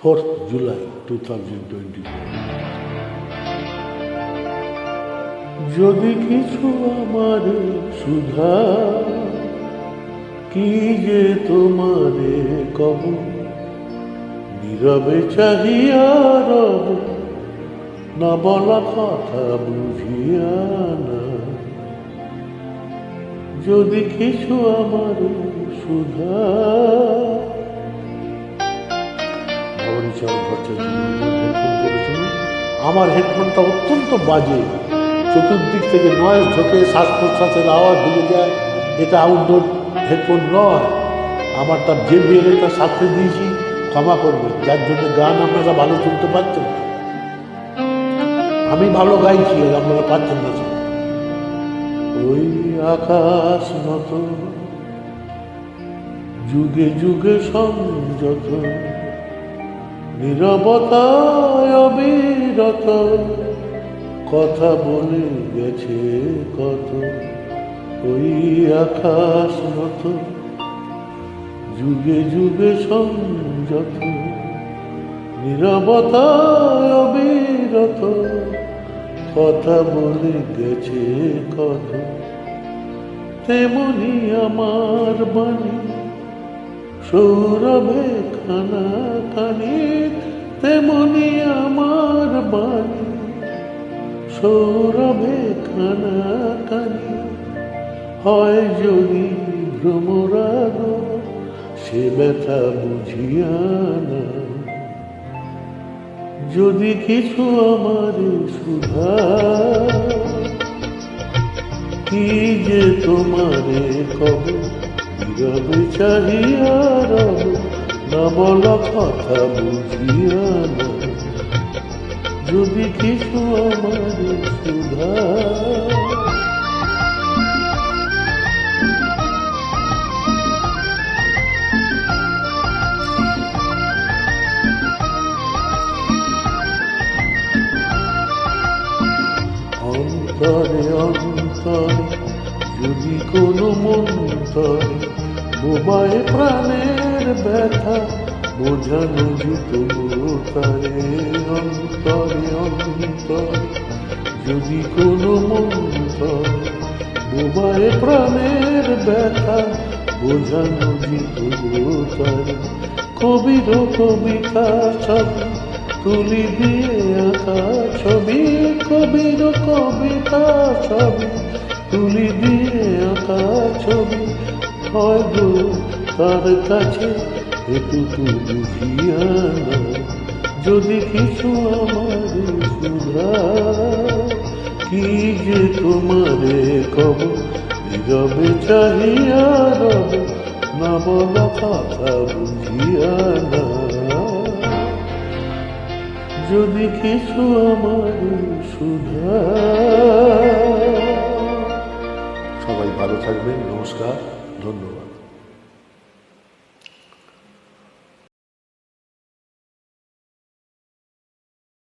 4th July 2024। যদি কিছু আমারে সুধা কি যে তোমারে কব, নীরবে চাহিয়া রব, না বলা কথা বুঝিয়া না। যদি কিছু আমারে সুধা। আমার হেডফোনটা অত্যন্ত বাজে, চতুর্দিক থেকে নয়েজ ঢোকে, শ্বাস প্রশ্বাসের আওয়াজ ঢুকে যায়। এটা আউটডোর হেডফোন নয়, আমারটা JBL-এর সাথে দিয়েছি, ক্ষমা করবে, যার জন্য গান আপনারা ভালো শুনতে পাচ্ছেন। আমি ভালো গাইছি, আপনারা পাচ্ছেন না। ওই আকাশ নত, যুগে যুগে সংযত, নীরবতায় অবিরত, কথা বলে গেছে কত। ওই আকাশ নত, যুগে যুগে সংযত, নীরবতায় অবিরত, কথা বলে গেছে কত। তেমনি আমার বাণী সৌরভে খানা খানি, তেমনি আমার বাণী সৌরভে খানা খানি। হয় যদি ভ্রমরাগ, সে ব্যথা বুঝিয়া না। যদি কিছু আমারে সুধা কি যে তোমারে কব, নীরবে চাহিয়া রব, না বলা কথা বুঝিয়া না। যদি কিছু আমারে সুধা। অন্তরে অন্তরে যদি কোনো মন্তরে বোবায় প্রাণের ব্যথা বোঝানো যেত তারে। অন্তরে অন্তরে যদি কোনো মন্তরে বোবায় প্রাণের ব্যথা বোঝানো যেত তারে। কবির কবিতা ছবি তুলি দিয়ে আঁকা ছবি, কবির কবিতা ছবি তুলি দিয়ে আঁকা ছবি। হয় গো তার কাছে এটুকু বুঝিয়া না। যদি কিছু আমারে সুধা কি যে তোমারে কব, নীরবে চাহিয়া রব, না বলা কথা বুঝিয়া না। যদি কিছু আমারে সুধা। সবাই ভালো থাকবেন, নমস্কার, ধন্যবাদ।